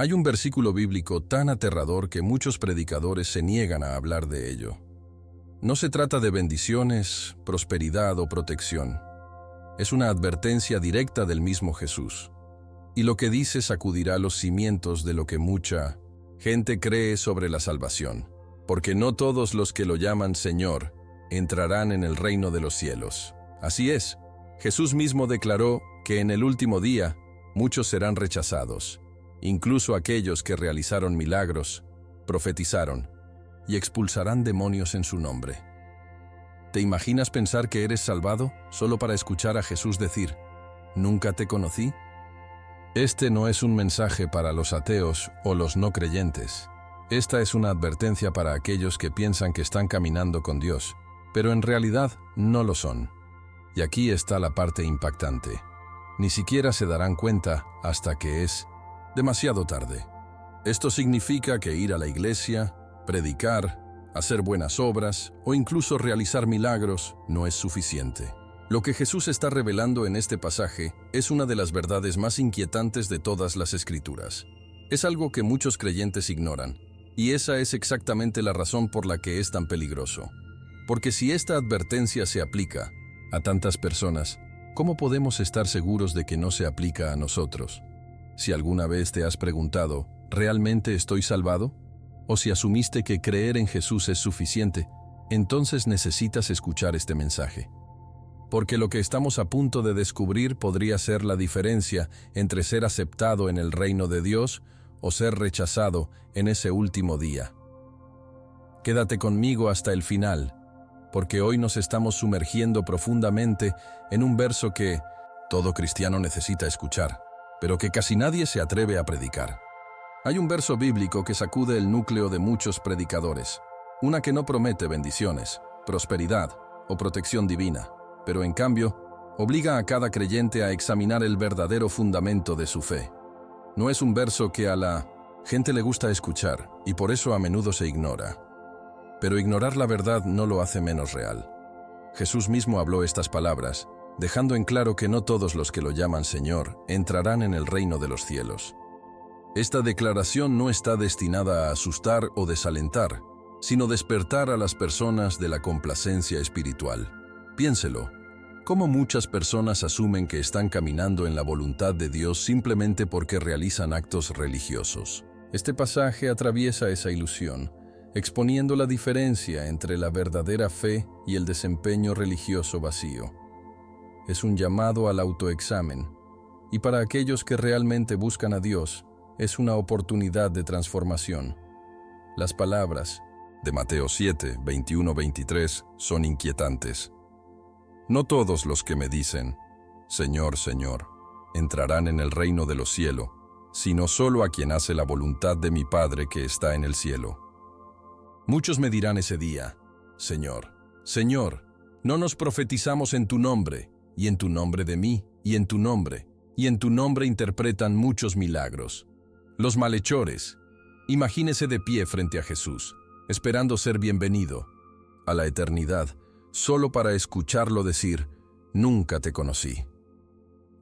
Hay un versículo bíblico tan aterrador que muchos predicadores se niegan a hablar de ello. No se trata de bendiciones, prosperidad o protección. Es una advertencia directa del mismo Jesús. Y lo que dice sacudirá los cimientos de lo que mucha gente cree sobre la salvación. Porque no todos los que lo llaman Señor entrarán en el reino de los cielos. Así es, Jesús mismo declaró que en el último día muchos serán rechazados, incluso aquellos que realizaron milagros, profetizaron y expulsarán demonios en su nombre. ¿Te imaginas pensar que eres salvado solo para escuchar a Jesús decir, «Nunca te conocí»? Este no es un mensaje para los ateos o los no creyentes. Esta es una advertencia para aquellos que piensan que están caminando con Dios, pero en realidad no lo son. Y aquí está la parte impactante. Ni siquiera se darán cuenta hasta que es demasiado tarde. Esto significa que ir a la iglesia, predicar, hacer buenas obras o incluso realizar milagros no es suficiente. Lo que Jesús está revelando en este pasaje es una de las verdades más inquietantes de todas las Escrituras. Es algo que muchos creyentes ignoran, y esa es exactamente la razón por la que es tan peligroso. Porque si esta advertencia se aplica a tantas personas, ¿cómo podemos estar seguros de que no se aplica a nosotros? Si alguna vez te has preguntado, ¿realmente estoy salvado? O si asumiste que creer en Jesús es suficiente, entonces necesitas escuchar este mensaje. Porque lo que estamos a punto de descubrir podría ser la diferencia entre ser aceptado en el reino de Dios o ser rechazado en ese último día. Quédate conmigo hasta el final, porque hoy nos estamos sumergiendo profundamente en un verso que todo cristiano necesita escuchar, pero que casi nadie se atreve a predicar. Hay un verso bíblico que sacude el núcleo de muchos predicadores, una que no promete bendiciones, prosperidad o protección divina, pero en cambio, obliga a cada creyente a examinar el verdadero fundamento de su fe. No es un verso que a la gente le gusta escuchar, y por eso a menudo se ignora. Pero ignorar la verdad no lo hace menos real. Jesús mismo habló estas palabras, dejando en claro que no todos los que lo llaman Señor entrarán en el reino de los cielos. Esta declaración no está destinada a asustar o desalentar, sino despertar a las personas de la complacencia espiritual. Piénselo, cómo muchas personas asumen que están caminando en la voluntad de Dios simplemente porque realizan actos religiosos. Este pasaje atraviesa esa ilusión, exponiendo la diferencia entre la verdadera fe y el desempeño religioso vacío. Es un llamado al autoexamen, y para aquellos que realmente buscan a Dios, es una oportunidad de transformación. Las palabras de Mateo 7, 21-23 son inquietantes. No todos los que me dicen, Señor, Señor, entrarán en el reino de los cielos, sino solo a quien hace la voluntad de mi Padre que está en el cielo. Muchos me dirán ese día, Señor, Señor, no nos profetizamos en tu nombre, y en tu nombre de mí, y en tu nombre, y en tu nombre interpretan muchos milagros. Los malhechores, imagínese de pie frente a Jesús, esperando ser bienvenido a la eternidad, solo para escucharlo decir, nunca te conocí.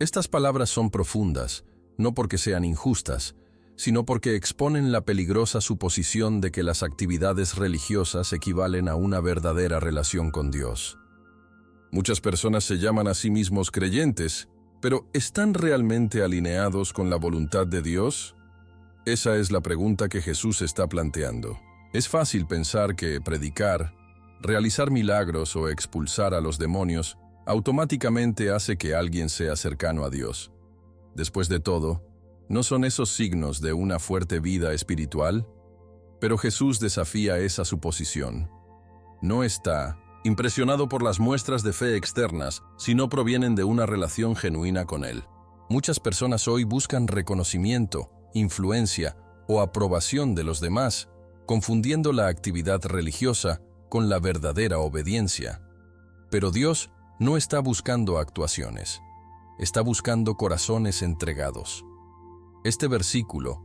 Estas palabras son profundas, no porque sean injustas, sino porque exponen la peligrosa suposición de que las actividades religiosas equivalen a una verdadera relación con Dios. Muchas personas se llaman a sí mismos creyentes, pero ¿están realmente alineados con la voluntad de Dios? Esa es la pregunta que Jesús está planteando. Es fácil pensar que predicar, realizar milagros o expulsar a los demonios automáticamente hace que alguien sea cercano a Dios. Después de todo, ¿no son esos signos de una fuerte vida espiritual? Pero Jesús desafía esa suposición. No está impresionado por las muestras de fe externas, si no provienen de una relación genuina con Él. Muchas personas hoy buscan reconocimiento, influencia o aprobación de los demás, confundiendo la actividad religiosa con la verdadera obediencia. Pero Dios no está buscando actuaciones, está buscando corazones entregados. Este versículo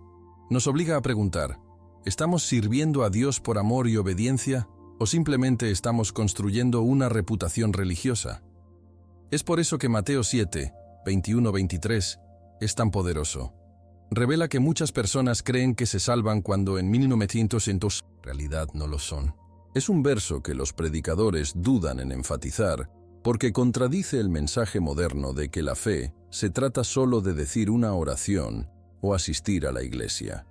nos obliga a preguntar, ¿estamos sirviendo a Dios por amor y obediencia o simplemente estamos construyendo una reputación religiosa? Es por eso que Mateo 7, 21-23 es tan poderoso. revela que muchas personas creen que se salvan cuando en 1900 en realidad no lo son. Es un verso que los predicadores dudan en enfatizar porque contradice el mensaje moderno de que la fe se trata solo de decir una oración o asistir a la iglesia.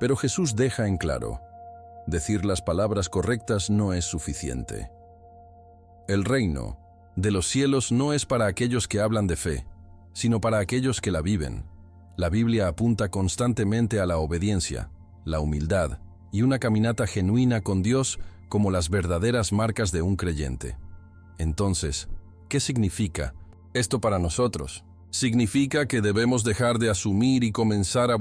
Pero Jesús deja en claro, decir las palabras correctas no es suficiente. El reino de los cielos no es para aquellos que hablan de fe, sino para aquellos que la viven. La Biblia apunta constantemente a la obediencia, la humildad y una caminata genuina con Dios como las verdaderas marcas de un creyente. Entonces, ¿qué significa esto para nosotros? Significa que debemos dejar de asumir y comenzar a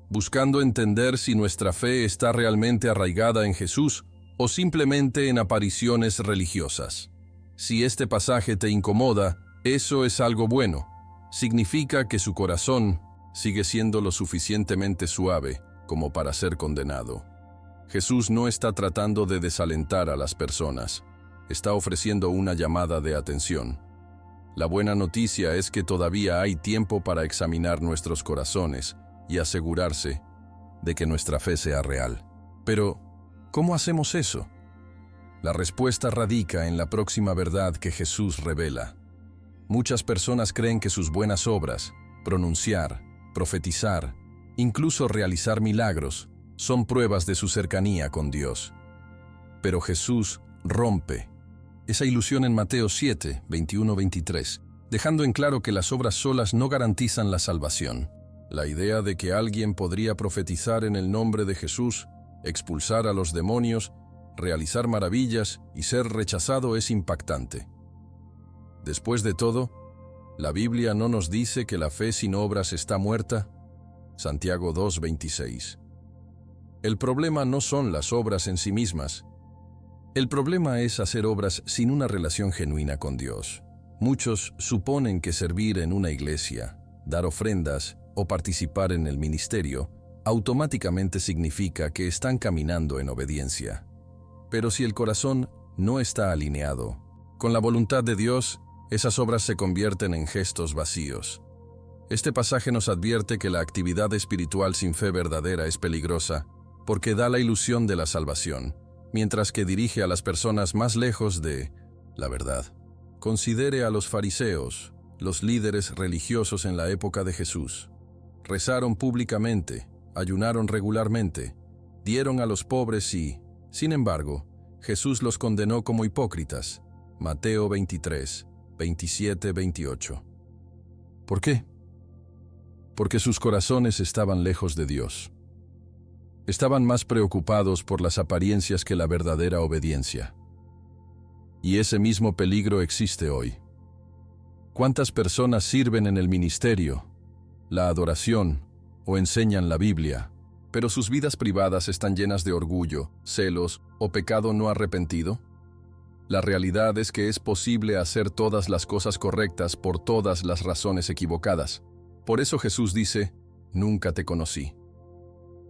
buscando entender si nuestra fe está realmente arraigada en Jesús o simplemente en apariciones religiosas. Si este pasaje te incomoda, eso es algo bueno. Significa que su corazón sigue siendo lo suficientemente suave como para ser condenado. Jesús no está tratando de desalentar a las personas, está ofreciendo una llamada de atención. La buena noticia es que todavía hay tiempo para examinar nuestros corazones y asegurarse de que nuestra fe sea real. Pero, ¿cómo hacemos eso? La respuesta radica en la próxima verdad que Jesús revela. Muchas personas creen que sus buenas obras, pronunciar, profetizar, incluso realizar milagros, son pruebas de su cercanía con Dios. Pero Jesús rompe esa ilusión en Mateo 7, 21-23, dejando en claro que las obras solas no garantizan la salvación. La idea de que alguien podría profetizar en el nombre de Jesús, expulsar a los demonios, realizar maravillas y ser rechazado es impactante. Después de todo, ¿la Biblia no nos dice que la fe sin obras está muerta? Santiago 2:26. El problema no son las obras en sí mismas. El problema es hacer obras sin una relación genuina con Dios. Muchos suponen que servir en una iglesia, dar ofrendas o participar en el ministerio automáticamente significa que están caminando en obediencia. Pero si el corazón no está alineado con la voluntad de Dios, esas obras se convierten en gestos vacíos. Este pasaje nos advierte que la actividad espiritual sin fe verdadera es peligrosa porque da la ilusión de la salvación, mientras que dirige a las personas más lejos de la verdad. Considere a los fariseos, los líderes religiosos en la época de Jesús. Rezaron públicamente, ayunaron regularmente, dieron a los pobres y, sin embargo, Jesús los condenó como hipócritas. Mateo 23, 27-28. ¿Por qué? Porque sus corazones estaban lejos de Dios. Estaban más preocupados por las apariencias que la verdadera obediencia. Y ese mismo peligro existe hoy. ¿Cuántas personas sirven en el ministerio, la adoración o enseñan la Biblia, pero sus vidas privadas están llenas de orgullo, celos o pecado no arrepentido? La realidad es que es posible hacer todas las cosas correctas por todas las razones equivocadas. Por eso Jesús dice, nunca te conocí.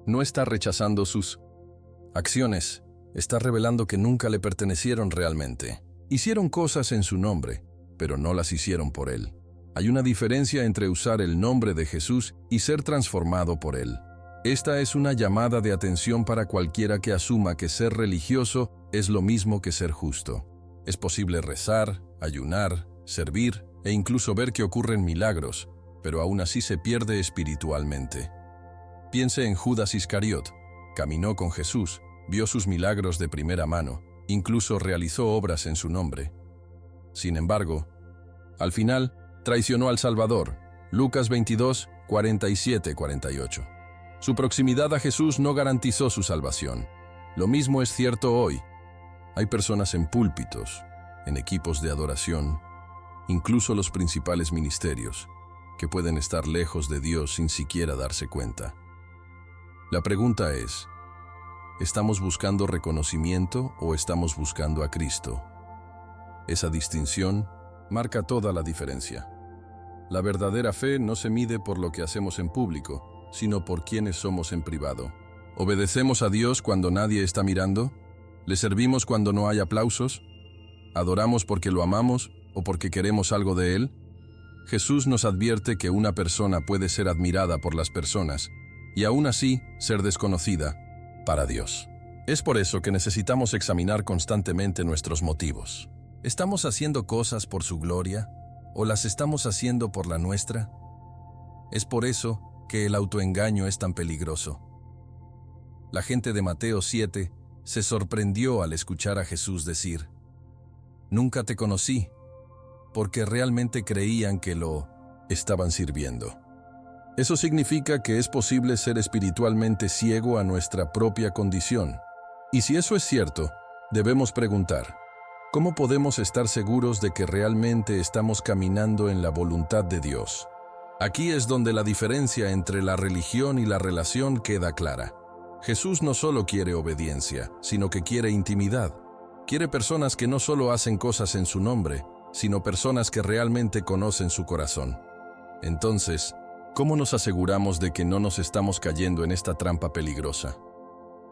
No está rechazando sus acciones, está revelando que nunca le pertenecieron realmente. Hicieron cosas en su nombre, pero no las hicieron por Él. Hay una diferencia entre usar el nombre de Jesús y ser transformado por Él. Esta es una llamada de atención para cualquiera que asuma que ser religioso es lo mismo que ser justo. Es posible rezar, ayunar, servir e incluso ver que ocurren milagros, pero aún así se pierde espiritualmente. Piense en Judas Iscariot. Caminó con Jesús, vio sus milagros de primera mano, incluso realizó obras en su nombre. Sin embargo, al final, traicionó al Salvador. Lucas 22, 47-48. Su proximidad a Jesús no garantizó su salvación. Lo mismo es cierto hoy. Hay personas en púlpitos, en equipos de adoración, incluso los principales ministerios, que pueden estar lejos de Dios sin siquiera darse cuenta. La pregunta es, ¿estamos buscando reconocimiento o estamos buscando a Cristo? Esa distinción marca toda la diferencia. La verdadera fe no se mide por lo que hacemos en público, sino por quienes somos en privado. ¿Obedecemos a Dios cuando nadie está mirando? ¿Le servimos cuando no hay aplausos? ¿Adoramos porque lo amamos o porque queremos algo de Él? Jesús nos advierte que una persona puede ser admirada por las personas y aún así ser desconocida para Dios. Es por eso que necesitamos examinar constantemente nuestros motivos. ¿Estamos haciendo cosas por su gloria o las estamos haciendo por la nuestra? Es por eso que el autoengaño es tan peligroso. La gente de Mateo 7 se sorprendió al escuchar a Jesús decir: «Nunca te conocí», porque realmente creían que lo estaban sirviendo. Eso significa que es posible ser espiritualmente ciego a nuestra propia condición. Y si eso es cierto, debemos preguntar: ¿cómo podemos estar seguros de que realmente estamos caminando en la voluntad de Dios? Aquí es donde la diferencia entre la religión y la relación queda clara. Jesús no solo quiere obediencia, sino que quiere intimidad. Quiere personas que no solo hacen cosas en su nombre, sino personas que realmente conocen su corazón. Entonces, ¿cómo nos aseguramos de que no nos estamos cayendo en esta trampa peligrosa?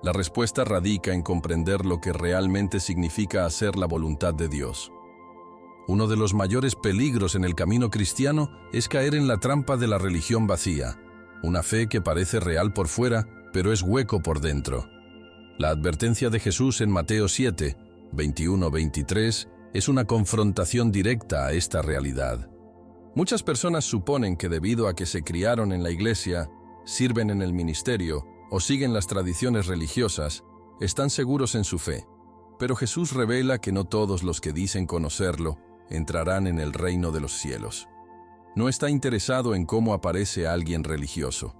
La respuesta radica en comprender lo que realmente significa hacer la voluntad de Dios. Uno de los mayores peligros en el camino cristiano es caer en la trampa de la religión vacía, una fe que parece real por fuera, pero es hueco por dentro. La advertencia de Jesús en Mateo 7, 21-23, es una confrontación directa a esta realidad. Muchas personas suponen que debido a que se criaron en la iglesia, sirven en el ministerio o siguen las tradiciones religiosas, están seguros en su fe. Pero Jesús revela que no todos los que dicen conocerlo entrarán en el reino de los cielos. No está interesado en cómo aparece alguien religioso.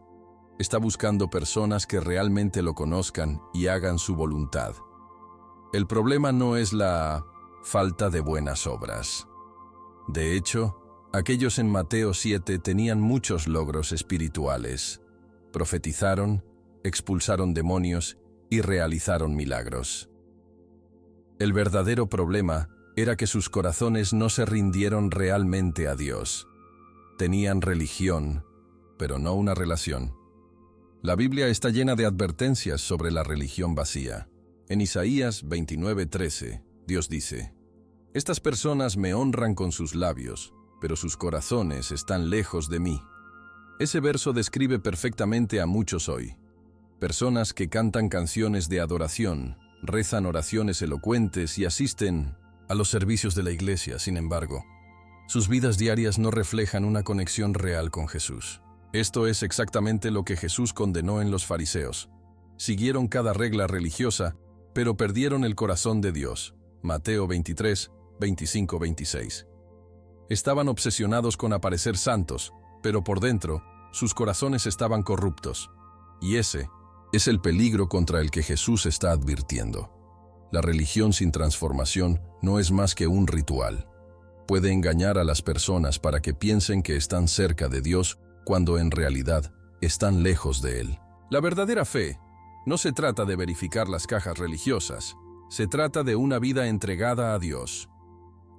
Está buscando personas que realmente lo conozcan y hagan su voluntad. El problema no es la falta de buenas obras. De hecho, aquellos en Mateo 7 tenían muchos logros espirituales. Profetizaron, expulsaron demonios y realizaron milagros. El verdadero problema era que sus corazones no se rindieron realmente a Dios. Tenían religión, pero no una relación. La Biblia está llena de advertencias sobre la religión vacía. En Isaías 29:13, Dios dice: «Estas personas me honran con sus labios, pero sus corazones están lejos de mí». Ese verso describe perfectamente a muchos hoy. Personas que cantan canciones de adoración, rezan oraciones elocuentes y asisten a los servicios de la iglesia. Sin embargo, sus vidas diarias no reflejan una conexión real con Jesús. Esto es exactamente lo que Jesús condenó en los fariseos. Siguieron cada regla religiosa, pero perdieron el corazón de Dios. Mateo 23, 25-26. Estaban obsesionados con aparecer santos, pero por dentro, sus corazones estaban corruptos. Y ese es el peligro contra el que Jesús está advirtiendo. La religión sin transformación no es más que un ritual. Puede engañar a las personas para que piensen que están cerca de Dios cuando en realidad están lejos de Él. La verdadera fe no se trata de verificar las cajas religiosas, se trata de una vida entregada a Dios.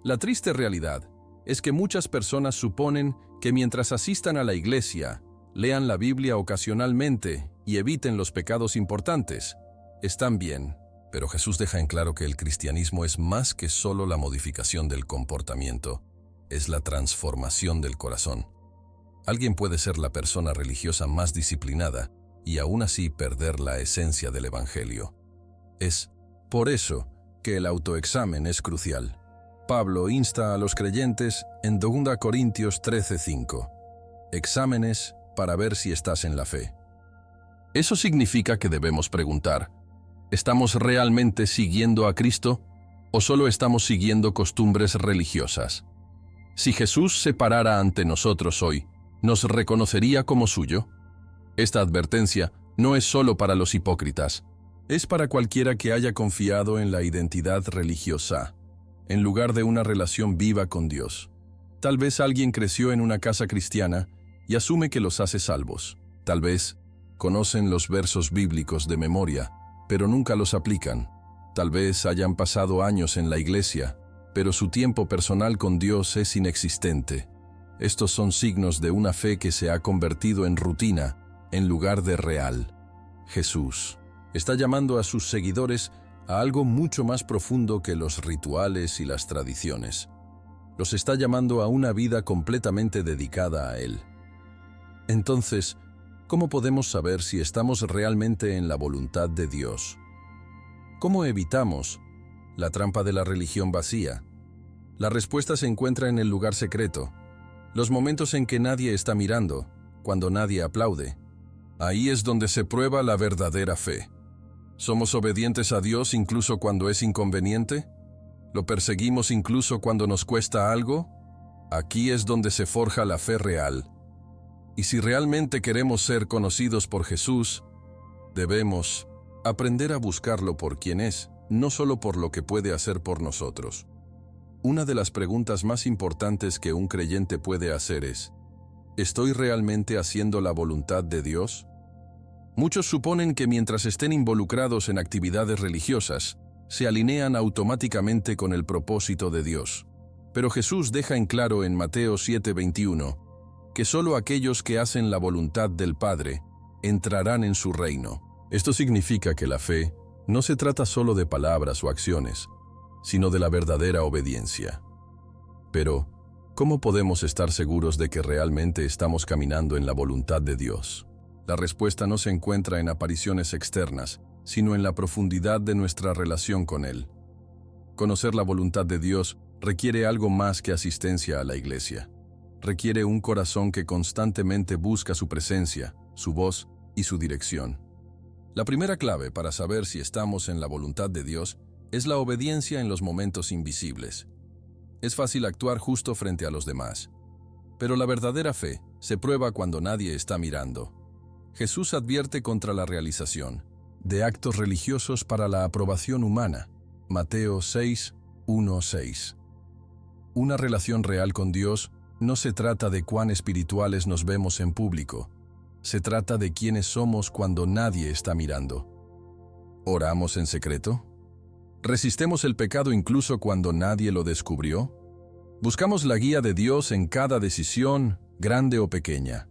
La triste realidad es que muchas personas suponen que mientras asistan a la iglesia, lean la Biblia ocasionalmente y eviten los pecados importantes, están bien. Pero Jesús deja en claro que el cristianismo es más que solo la modificación del comportamiento, es la transformación del corazón. Alguien puede ser la persona religiosa más disciplinada y aún así perder la esencia del Evangelio. Es por eso que el autoexamen es crucial. Pablo insta a los creyentes en 2 Corintios 13:5. Exámenes para ver si estás en la fe. Eso significa que debemos preguntar: ¿estamos realmente siguiendo a Cristo o solo estamos siguiendo costumbres religiosas? Si Jesús se parara ante nosotros hoy, ¿nos reconocería como suyo? Esta advertencia no es solo para los hipócritas, es para cualquiera que haya confiado en la identidad religiosa, en lugar de una relación viva con Dios. Tal vez alguien creció en una casa cristiana y asume que los hace salvos. Tal vez conocen los versos bíblicos de memoria, pero nunca los aplican. Tal vez hayan pasado años en la iglesia, pero su tiempo personal con Dios es inexistente. Estos son signos de una fe que se ha convertido en rutina en lugar de real. Jesús está llamando a sus seguidores a algo mucho más profundo que los rituales y las tradiciones. Los está llamando a una vida completamente dedicada a Él. Entonces, ¿cómo podemos saber si estamos realmente en la voluntad de Dios? ¿Cómo evitamos la trampa de la religión vacía? La respuesta se encuentra en el lugar secreto, los momentos en que nadie está mirando, cuando nadie aplaude. Ahí es donde se prueba la verdadera fe. ¿Somos obedientes a Dios incluso cuando es inconveniente? ¿Lo perseguimos incluso cuando nos cuesta algo? Aquí es donde se forja la fe real. Y si realmente queremos ser conocidos por Jesús, debemos aprender a buscarlo por quien es, no solo por lo que puede hacer por nosotros. Una de las preguntas más importantes que un creyente puede hacer es: ¿estoy realmente haciendo la voluntad de Dios? Muchos suponen que mientras estén involucrados en actividades religiosas, se alinean automáticamente con el propósito de Dios. Pero Jesús deja en claro en Mateo 7:21 que solo aquellos que hacen la voluntad del Padre entrarán en su reino. Esto significa que la fe no se trata solo de palabras o acciones, sino de la verdadera obediencia. Pero, ¿cómo podemos estar seguros de que realmente estamos caminando en la voluntad de Dios? La respuesta no se encuentra en apariciones externas, sino en la profundidad de nuestra relación con Él. Conocer la voluntad de Dios requiere algo más que asistencia a la iglesia. Requiere un corazón que constantemente busca su presencia, su voz y su dirección. La primera clave para saber si estamos en la voluntad de Dios es la obediencia en los momentos invisibles. Es fácil actuar justo frente a los demás, pero la verdadera fe se prueba cuando nadie está mirando. Jesús advierte contra la realización de actos religiosos para la aprobación humana. Mateo 6:1-6. Una relación real con Dios no se trata de cuán espirituales nos vemos en público. Se trata de quiénes somos cuando nadie está mirando. ¿Oramos en secreto? ¿Resistemos el pecado incluso cuando nadie lo descubrió? ¿Buscamos la guía de Dios en cada decisión, grande o pequeña?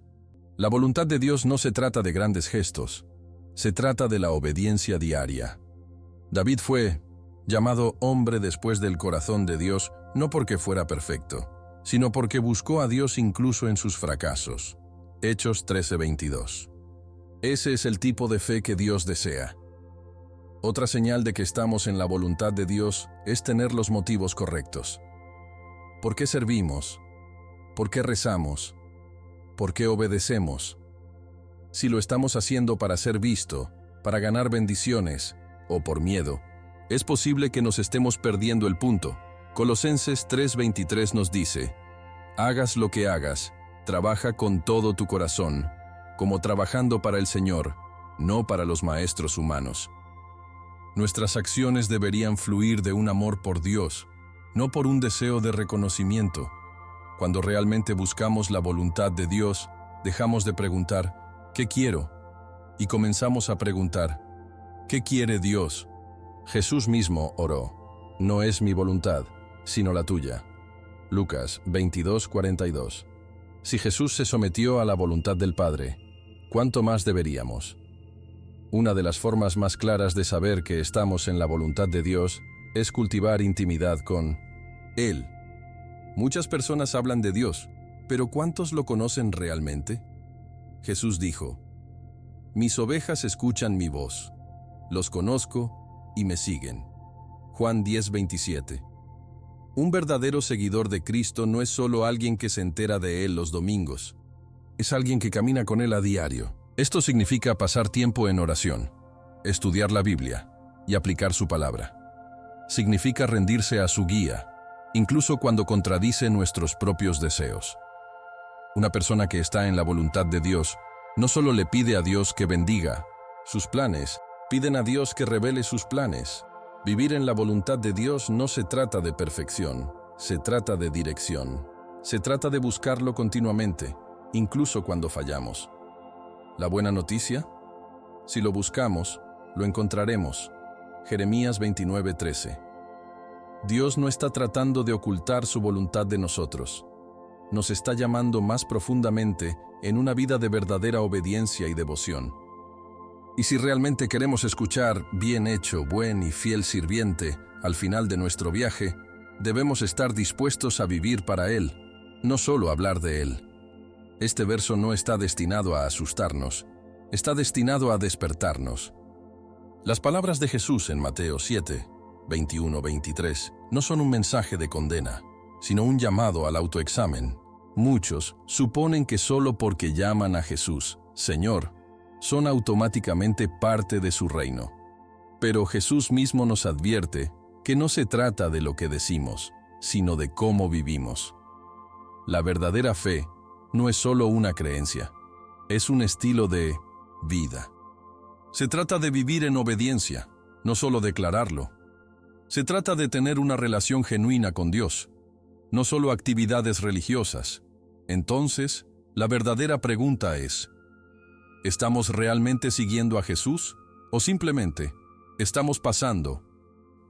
La voluntad de Dios no se trata de grandes gestos, se trata de la obediencia diaria. David fue llamado hombre después del corazón de Dios no porque fuera perfecto, sino porque buscó a Dios incluso en sus fracasos. Hechos 13:22. Ese es el tipo de fe que Dios desea. Otra señal de que estamos en la voluntad de Dios es tener los motivos correctos. ¿Por qué servimos? ¿Por qué rezamos? ¿Por qué obedecemos? Si lo estamos haciendo para ser visto, para ganar bendiciones o por miedo, es posible que nos estemos perdiendo el punto. Colosenses 3:23 nos dice: hagas lo que hagas, trabaja con todo tu corazón, como trabajando para el Señor, no para los maestros humanos. Nuestras acciones deberían fluir de un amor por Dios, no por un deseo de reconocimiento. Cuando realmente buscamos la voluntad de Dios, dejamos de preguntar, ¿qué quiero? Y comenzamos a preguntar, ¿qué quiere Dios? Jesús mismo oró, no es mi voluntad, sino la tuya. Lucas 22:42. Si Jesús se sometió a la voluntad del Padre, ¿cuánto más deberíamos? Una de las formas más claras de saber que estamos en la voluntad de Dios es cultivar intimidad con Él. Muchas personas hablan de Dios, pero ¿cuántos lo conocen realmente? Jesús dijo: mis ovejas escuchan mi voz, los conozco y me siguen. Juan 10:27. Un verdadero seguidor de Cristo no es solo alguien que se entera de Él los domingos, es alguien que camina con Él a diario. Esto significa pasar tiempo en oración, estudiar la Biblia y aplicar su palabra. Significa rendirse a su guía, incluso cuando contradice nuestros propios deseos. Una persona que está en la voluntad de Dios no solo le pide a Dios que bendiga sus planes, piden a Dios que revele sus planes. Vivir en la voluntad de Dios no se trata de perfección, se trata de dirección. Se trata de buscarlo continuamente, incluso cuando fallamos. ¿La buena noticia? Si lo buscamos, lo encontraremos. Jeremías 29:13. Dios no está tratando de ocultar su voluntad de nosotros. Nos está llamando más profundamente en una vida de verdadera obediencia y devoción. Y si realmente queremos escuchar bien hecho, buen y fiel sirviente al final de nuestro viaje, Debemos estar dispuestos a vivir para Él, no solo hablar de Él. Este verso no está destinado a asustarnos, está destinado a despertarnos. Las palabras de Jesús en Mateo 7, 21-23, no son un mensaje de condena, sino un llamado al autoexamen. Muchos suponen que solo porque llaman a Jesús Señor, son automáticamente parte de su reino. Pero Jesús mismo nos advierte que no se trata de lo que decimos, sino de cómo vivimos. La verdadera fe no es solo una creencia, es un estilo de vida. Se trata de vivir en obediencia, no solo declararlo. Se trata de tener una relación genuina con Dios, no solo actividades religiosas. Entonces, la verdadera pregunta es, ¿estamos realmente siguiendo a Jesús o simplemente estamos pasando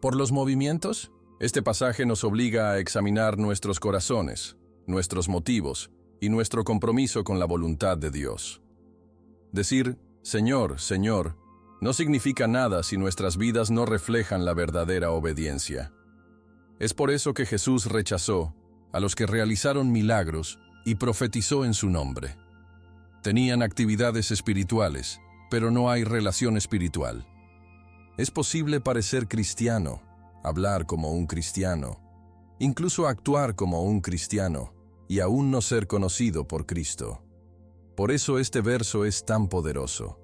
por los movimientos? Este pasaje nos obliga a examinar nuestros corazones, nuestros motivos y nuestro compromiso con la voluntad de Dios. Decir, Señor, Señor, no significa nada si nuestras vidas no reflejan la verdadera obediencia. Es por eso que Jesús rechazó a los que realizaron milagros y profetizó en su nombre. Tenían actividades espirituales, pero no hay relación espiritual. Es posible parecer cristiano, hablar como un cristiano, incluso actuar como un cristiano, y aún no ser conocido por Cristo. Por eso este verso es tan poderoso.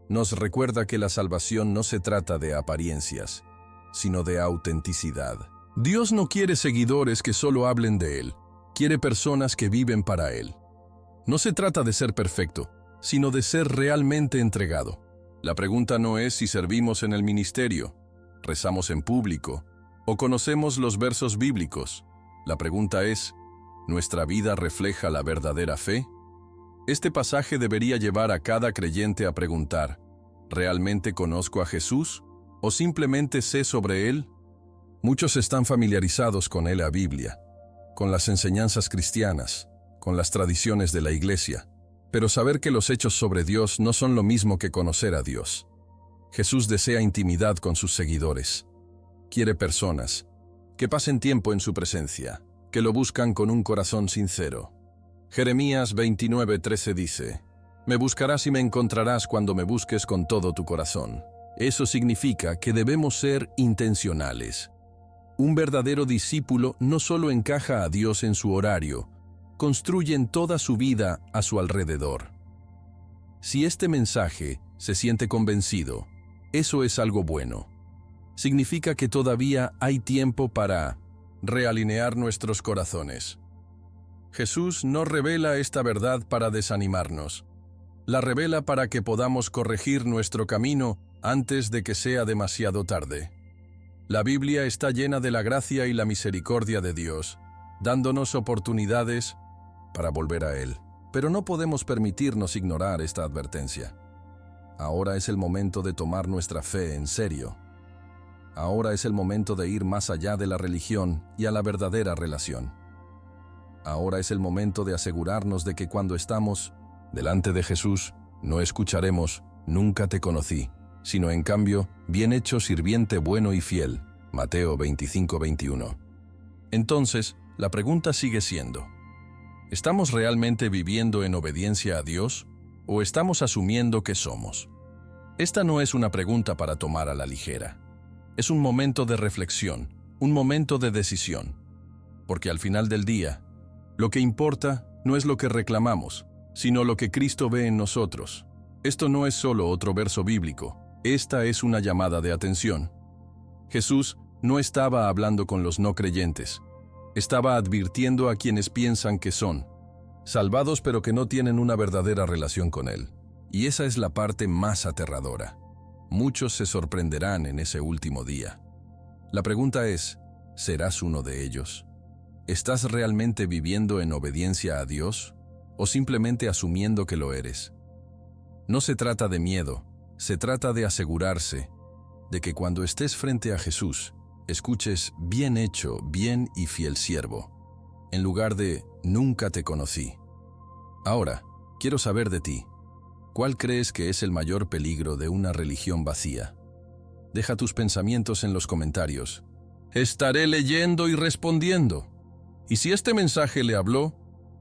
Nos recuerda que la salvación no se trata de apariencias, sino de autenticidad. Dios no quiere seguidores que solo hablen de Él, quiere personas que viven para Él. No se trata de ser perfecto, sino de ser realmente entregado. La pregunta no es si servimos en el ministerio, rezamos en público o conocemos los versos bíblicos. La pregunta es, ¿nuestra vida refleja la verdadera fe? Este pasaje debería llevar a cada creyente a preguntar, ¿realmente conozco a Jesús o simplemente sé sobre Él? Muchos están familiarizados con la Biblia, con las enseñanzas cristianas, con las tradiciones de la iglesia, pero saber que los hechos sobre Dios no son lo mismo que conocer a Dios. Jesús desea intimidad con sus seguidores. Quiere personas que pasen tiempo en su presencia, que lo buscan con un corazón sincero. Jeremías 29:13 dice, «Me buscarás y me encontrarás cuando me busques con todo tu corazón». Eso significa que debemos ser intencionales. Un verdadero discípulo no solo encaja a Dios en su horario, construyen toda su vida a su alrededor. Si este mensaje se siente convencido, eso es algo bueno. Significa que todavía hay tiempo para realinear nuestros corazones. Jesús no revela esta verdad para desanimarnos. La revela para que podamos corregir nuestro camino antes de que sea demasiado tarde. La Biblia está llena de la gracia y la misericordia de Dios, dándonos oportunidades para volver a Él. Pero no podemos permitirnos ignorar esta advertencia. Ahora es el momento de tomar nuestra fe en serio. Ahora es el momento de ir más allá de la religión y a la verdadera relación. Ahora es el momento de asegurarnos de que cuando estamos delante de Jesús, no escucharemos «Nunca te conocí», sino en cambio «Bien hecho, sirviente bueno y fiel», Mateo 25:21. Entonces, la pregunta sigue siendo, ¿estamos realmente viviendo en obediencia a Dios o estamos asumiendo que somos? Esta no es una pregunta para tomar a la ligera. Es un momento de reflexión, un momento de decisión. Porque al final del día, lo que importa no es lo que reclamamos, sino lo que Cristo ve en nosotros. Esto no es solo otro verso bíblico, esta es una llamada de atención. Jesús no estaba hablando con los no creyentes, estaba advirtiendo a quienes piensan que son salvados pero que no tienen una verdadera relación con Él. Y esa es la parte más aterradora. Muchos se sorprenderán en ese último día. La pregunta es, ¿serás uno de ellos? ¿Estás realmente viviendo en obediencia a Dios o simplemente asumiendo que lo eres? No se trata de miedo, se trata de asegurarse de que cuando estés frente a Jesús, escuches «bien hecho, bien y fiel siervo», en lugar de «nunca te conocí». Ahora, quiero saber de ti. ¿Cuál crees que es el mayor peligro de una religión vacía? Deja tus pensamientos en los comentarios Estaré leyendo y respondiendo. Y si este mensaje le habló,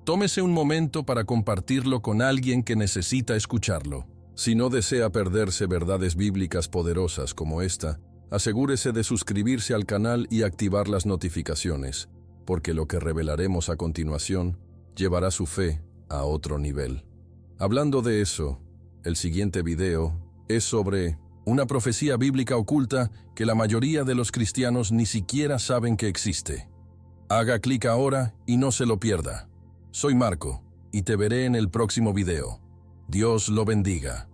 tómese un momento para compartirlo con alguien que necesita escucharlo. Si no desea perderse verdades bíblicas poderosas como esta, asegúrese de suscribirse al canal y activar las notificaciones, porque lo que revelaremos a continuación llevará su fe a otro nivel. Hablando de eso, el siguiente video es sobre una profecía bíblica oculta que la mayoría de los cristianos ni siquiera saben que existe. Haga clic ahora y no se lo pierda. Soy Marco y te veré en el próximo video. Dios lo bendiga.